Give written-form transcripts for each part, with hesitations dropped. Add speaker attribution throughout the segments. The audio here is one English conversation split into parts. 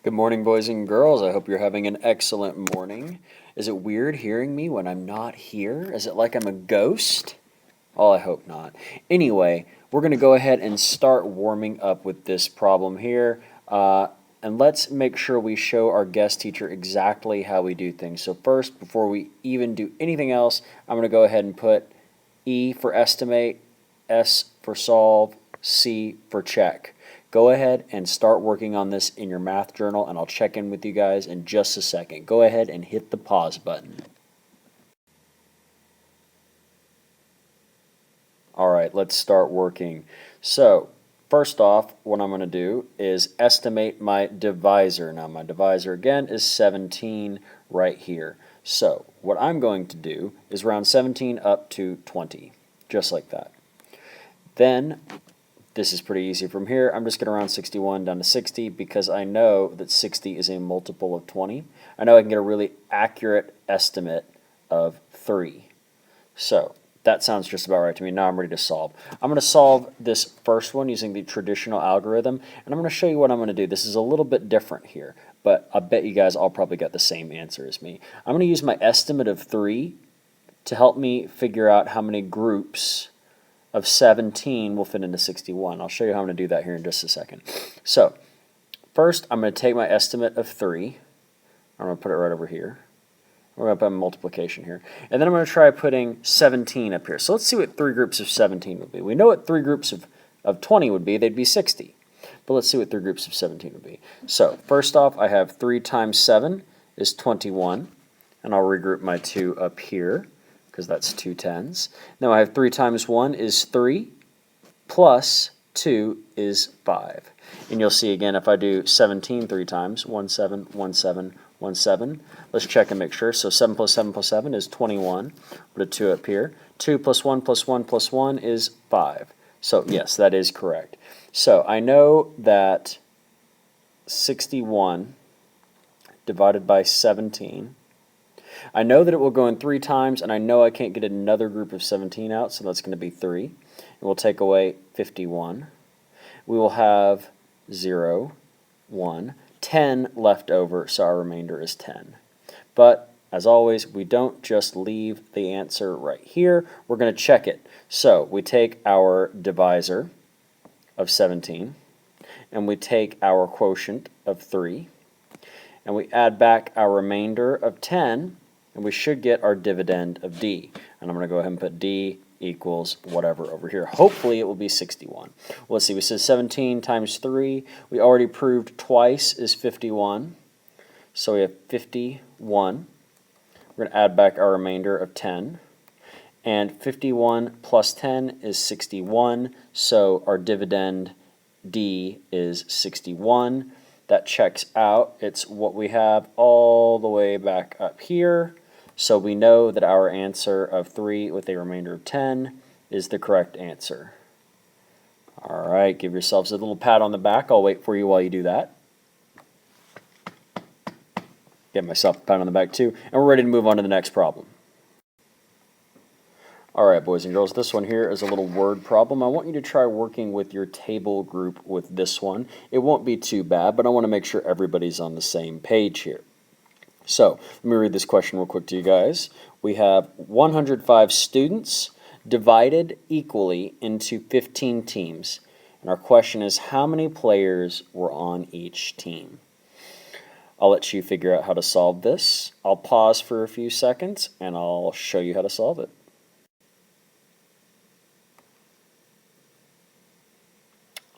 Speaker 1: Good morning, boys and girls. I hope you're having an excellent morning. Is it weird hearing me when I'm not here? Is it like I'm a ghost? Oh, I hope not. Anyway, we're going to go ahead and start warming up with this problem here. And let's make sure we show our guest teacher exactly how we do things. So first, before we even do anything else, I'm going to go ahead and put E for estimate, S for solve, C for check. Go ahead and start working on this in your math journal, and I'll check in with you guys in just a second. Go ahead and hit the pause button. All right, let's start working. So, first off, what I'm going to do is estimate my divisor. Now, my divisor, again, is 17 right here. So, what I'm going to do is round 17 up to 20, just like that. Then, this is pretty easy from here. I'm just going to round 61 down to 60 because I know that 60 is a multiple of 20. I know I can get a really accurate estimate of 3. So that sounds just about right to me. Now I'm ready to solve. I'm going to solve this first one using the traditional algorithm, and I'm going to show you what I'm going to do. This is a little bit different here, but I bet you guys all probably got the same answer as me. I'm going to use my estimate of 3 to help me figure out how many groups of 17 will fit into 61. I'll show you how I'm going to do that here in just a second. So first, I'm going to take my estimate of 3. I'm going to put it right over here. We're going to put multiplication here. And then I'm going to try putting 17 up here. So let's see what 3 groups of 17 would be. We know what 3 groups of 20 would be. They'd be 60. But let's see what 3 groups of 17 would be. So first off, I have 3 times 7 is 21. And I'll regroup my 2 up here, because that's 2 tens. Now I have 3 times 1 is 3, plus 2 is 5. And you'll see again, if I do 17 3 times, 1, 7, 1, 7, 1, 7. Let's check and make sure. So 7 plus 7 plus 7 is 21. Put a 2 up here. 2 plus 1 plus 1 plus 1 is 5. So yes, that is correct. So I know that 61 divided by 17, I know that it will go in 3 times, and I know I can't get another group of 17 out, so that's going to be 3. And we'll take away 51. We will have 0, 1, 10 left over, so our remainder is 10. But, as always, we don't just leave the answer right here. We're going to check it. So, we take our divisor of 17, and we take our quotient of 3, and we add back our remainder of 10, and we should get our dividend of D. And I'm going to go ahead and put D equals whatever over here. Hopefully it will be 61. Well, let's see. We said 17 times 3. We already proved twice is 51. So we have 51. We're going to add back our remainder of 10. And 51 plus 10 is 61. So our dividend D is 61. That checks out. It's what we have all the way back up here. So we know that our answer of 3 with a remainder of 10 is the correct answer. All right, give yourselves a little pat on the back. I'll wait for you while you do that. Give myself a pat on the back too. And we're ready to move on to the next problem. All right, boys and girls, this one here is a little word problem. I want you to try working with your table group with this one. It won't be too bad, but I want to make sure everybody's on the same page here. So, let me read this question real quick to you guys. We have 105 students divided equally into 15 teams. And our question is, how many players were on each team? I'll let you figure out how to solve this. I'll pause for a few seconds, and I'll show you how to solve it.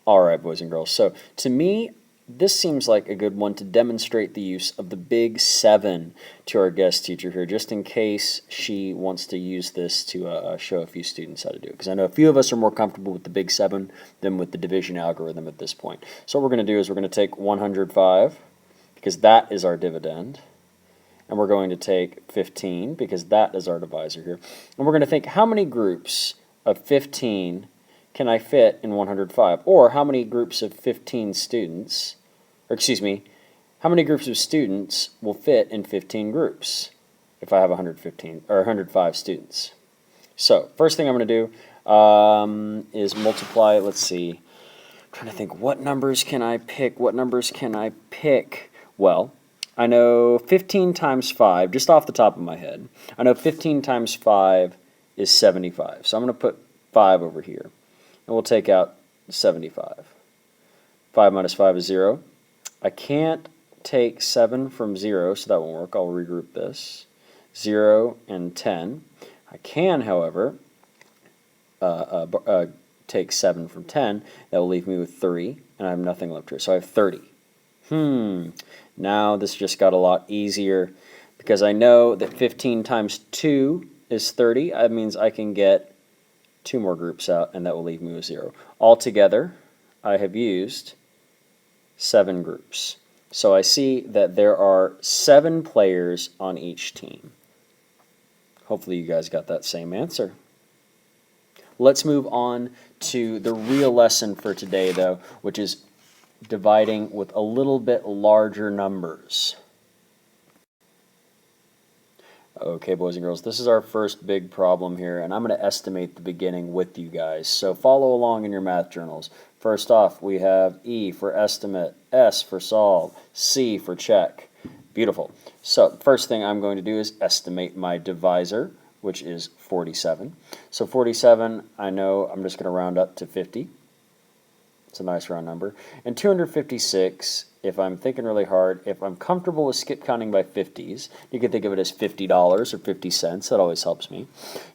Speaker 1: All right, boys and girls. So, to me, this seems like a good one to demonstrate the use of the Big 7 to our guest teacher here, just in case she wants to use this to show a few students how to do it. Because I know a few of us are more comfortable with the Big 7 than with the division algorithm at this point. So what we're going to do is we're going to take 105, because that is our dividend. And we're going to take 15, because that is our divisor here. And we're going to think, how many groups of 15 can I fit in 105? Or how many groups of 15 students, or excuse me, how many groups of students will fit in 15 groups if I have 115 or 105 students? So first thing I'm going to do is multiply. Let's see. I'm trying to think, what numbers can I pick? What numbers can I pick? Well, I know 15 times 5, just off the top of my head, I know 15 times 5 is 75. So I'm going to put 5 over here, and we'll take out 75. 5 minus 5 is 0. I can't take 7 from 0, so that won't work. I'll regroup this. 0 and 10. I can, however, take 7 from 10. That will leave me with 3, and I have nothing left here. So I have 30. Now this just got a lot easier because I know that 15 times 2 is 30. That means I can get 2 more groups out, and that will leave me with 0. Altogether, I have used 7 groups. So I see that there are 7 players on each team. Hopefully you guys got that same answer. Let's move on to the real lesson for today, though, which is dividing with a little bit larger numbers. Okay, boys and girls, this is our first big problem here, and I'm going to estimate the beginning with you guys. So follow along in your math journals. First off, we have E for estimate, S for solve, C for check. Beautiful. So the first thing I'm going to do is estimate my divisor, which is 47. So 47, I know I'm just going to round up to 50. It's a nice round number. And 256, if I'm thinking really hard, if I'm comfortable with skip counting by 50s, you can think of it as $50 or 50 cents. That always helps me.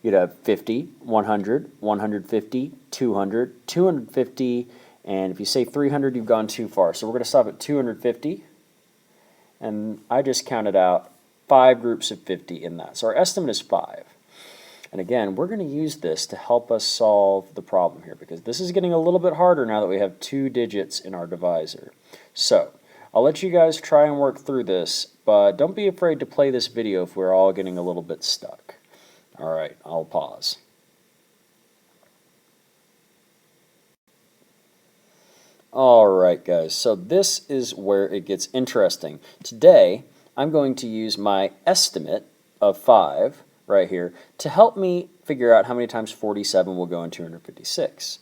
Speaker 1: You'd have 50, 100, 150, 200, 250, and if you say 300, you've gone too far. So we're going to stop at 250, and I just counted out 5 groups of 50 in that. So our estimate is 5. And again, we're going to use this to help us solve the problem here because this is getting a little bit harder now that we have 2 digits in our divisor. So I'll let you guys try and work through this, but don't be afraid to play this video if we're all getting a little bit stuck. All right, I'll pause. All right, guys, so this is where it gets interesting. Today, I'm going to use my estimate of 5 right here to help me figure out how many times 47 will go in 256.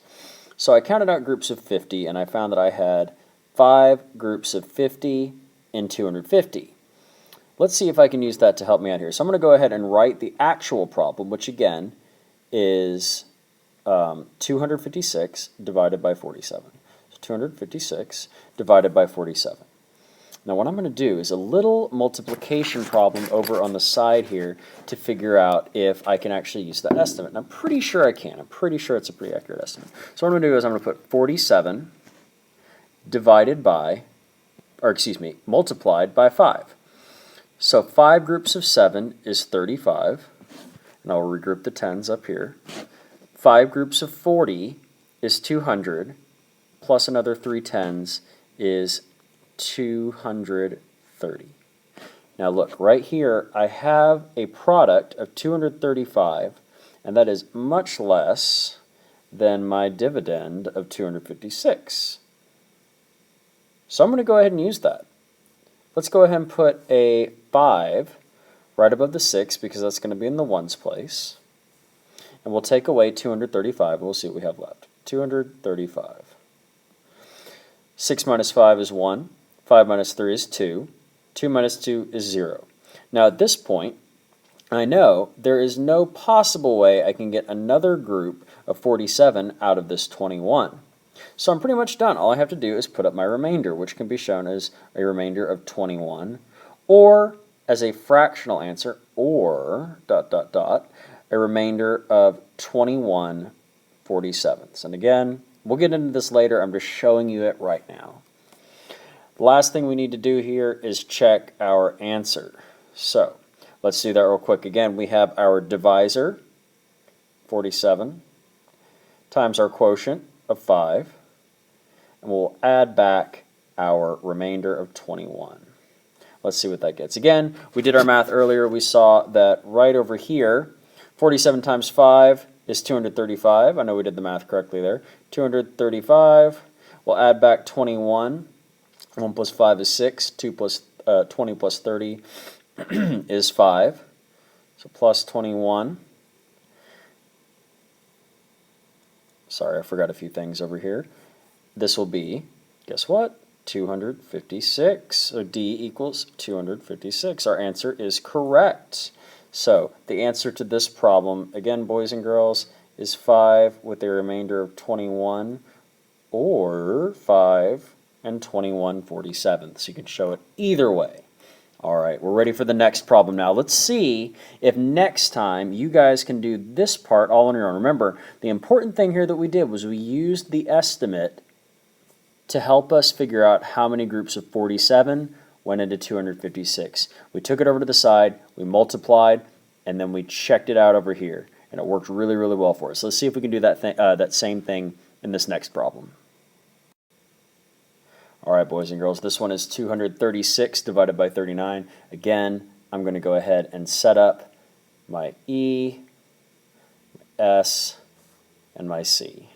Speaker 1: So I counted out groups of 50, and I found that I had 5 groups of 50 in 250. Let's see if I can use that to help me out here. So I'm going to go ahead and write the actual problem, which again is 256 divided by 47. So 256 divided by 47. Now what I'm going to do is a little multiplication problem over on the side here to figure out if I can actually use that estimate. And I'm pretty sure I can. I'm pretty sure it's a pretty accurate estimate. So what I'm going to do is I'm going to put 47 divided by, or excuse me, multiplied by 5. So 5 groups of 7 is 35, and I'll regroup the 10s up here. 5 groups of 40 is 200, plus another 3 10s is 230. Now look, right here I have a product of 235, and that is much less than my dividend of 256. So I'm going to go ahead and use that. Let's go ahead and put a 5 right above the 6 because that's going to be in the ones place. And we'll take away 235 and we'll see what we have left. 235. 6 minus 5 is 1. 5 minus 3 is 2. 2 minus 2 is 0. Now at this point, I know there is no possible way I can get another group of 47 out of this 21. So I'm pretty much done. All I have to do is put up my remainder, which can be shown as a remainder of 21, or as a fractional answer, or a remainder of 21 47ths. And again, we'll get into this later. I'm just showing you it right now. The last thing we need to do here is check our answer. So let's do that real quick. Again, we have our divisor, 47, times our quotient of 5, and we'll add back our remainder of 21. Let's see what that gets. Again, we did our math earlier. We saw that right over here, 47 times 5 is 235. I know we did the math correctly there. 235. We'll add back 21. 1 plus 5 is 6. 20 plus 30 is 5. So plus 21. Sorry, I forgot a few things over here. This will be, guess what? 256. So D equals 256. Our answer is correct. So the answer to this problem, again, boys and girls, is 5 with a remainder of 21, or 5 and 21/47. So you can show it either way. All right, we're ready for the next problem now. Let's see if next time you guys can do this part all on your own. Remember, the important thing here that we did was we used the estimate to help us figure out how many groups of 47 went into 256. We took it over to the side, we multiplied, and then we checked it out over here. And it worked really, really well for us. Let's see if we can do that same thing in this next problem. All right, boys and girls, this one is 236 divided by 39. Again, I'm going to go ahead and set up my E, my S, and my C.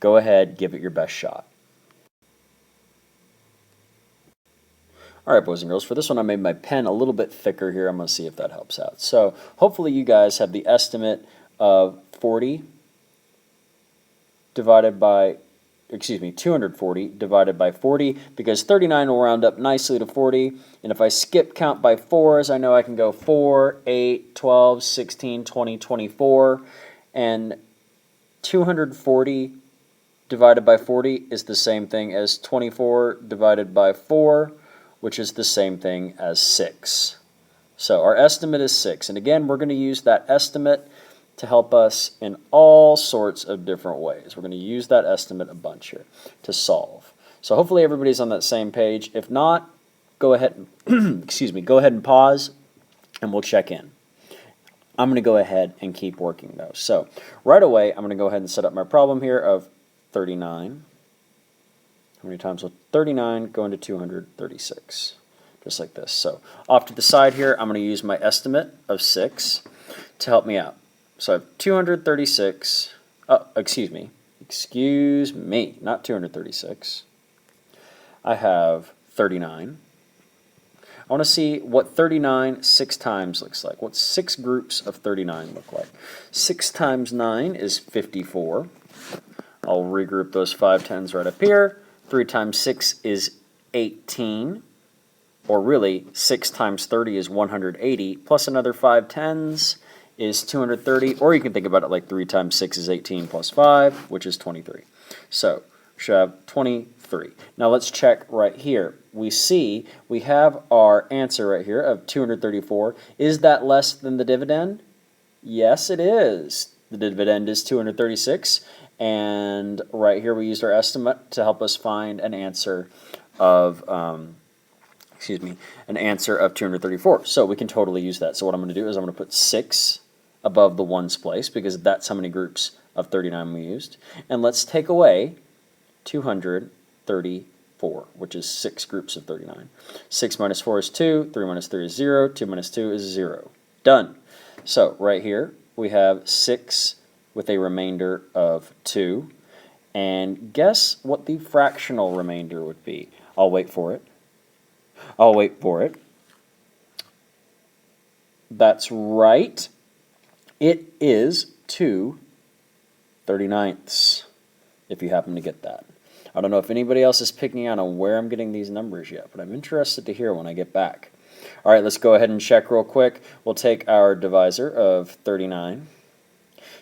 Speaker 1: Go ahead, give it your best shot. All right, boys and girls, for this one I made my pen a little bit thicker here. I'm going to see if that helps out. So hopefully you guys have the estimate of 240 divided by 40, because 39 will round up nicely to 40. And if I skip count by 4s, I know I can go 4, 8, 12, 16, 20, 24. And 240 divided by 40 is the same thing as 24 divided by 4, which is the same thing as 6. So our estimate is 6. And again, we're going to use that estimate to help us in all sorts of different ways. We're going to use that estimate a bunch here to solve. So hopefully everybody's on that same page. If not, go ahead and go ahead and pause and we'll check in. I'm going to go ahead and keep working though. So right away, I'm going to go ahead and set up my problem here of 39. How many times will 39 go into 236? Just like this. So off to the side here, I'm going to use my estimate of 6 to help me out. So I have 236, excuse me, not 236. I have 39. I want to see what 39 6 times looks like. What 6 groups of 39 look like. 6 times 9 is 54. I'll regroup those 5 tens right up here. 3 times 6 is 18. Or really, 6 times 30 is 180, plus another 5 tens is 230, or you can think about it like 3 times 6 is 18 plus 5, which is 23. So we should have 23. Now let's check right here. We see we have our answer right here of 234. Is that less than the dividend? Yes, it is. The dividend is 236, and right here we used our estimate to help us find an answer of an answer of 234. So we can totally use that. So what I'm going to do is I'm going to put 6 above the ones place, because that's how many groups of 39 we used. And let's take away 234, which is 6 groups of 39. 6 minus 4 is 2, 3 minus 3 is 0, 2 minus 2 is 0. Done. So right here we have 6 with a remainder of 2. And guess what the fractional remainder would be? I'll wait for it. That's right. It is 2/39, if you happen to get that. I don't know if anybody else is picking out on where I'm getting these numbers yet, but I'm interested to hear when I get back. All right, let's go ahead and check real quick. We'll take our divisor of 39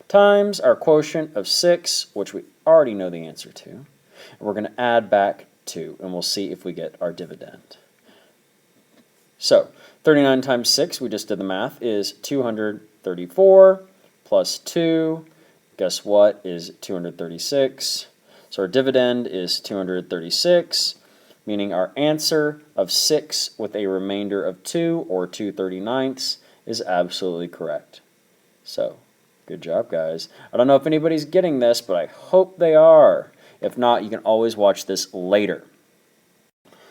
Speaker 1: times our quotient of 6, which we already know the answer to. And we're going to add back 2, and we'll see if we get our dividend. So 39 times 6, we just did the math, is 234 plus 2. Guess what is 236? So our dividend is 236, meaning our answer of 6 with a remainder of 2, or 2/39, is absolutely correct. So good job, guys. I don't know if anybody's getting this, but I hope they are. If not, you can always watch this later.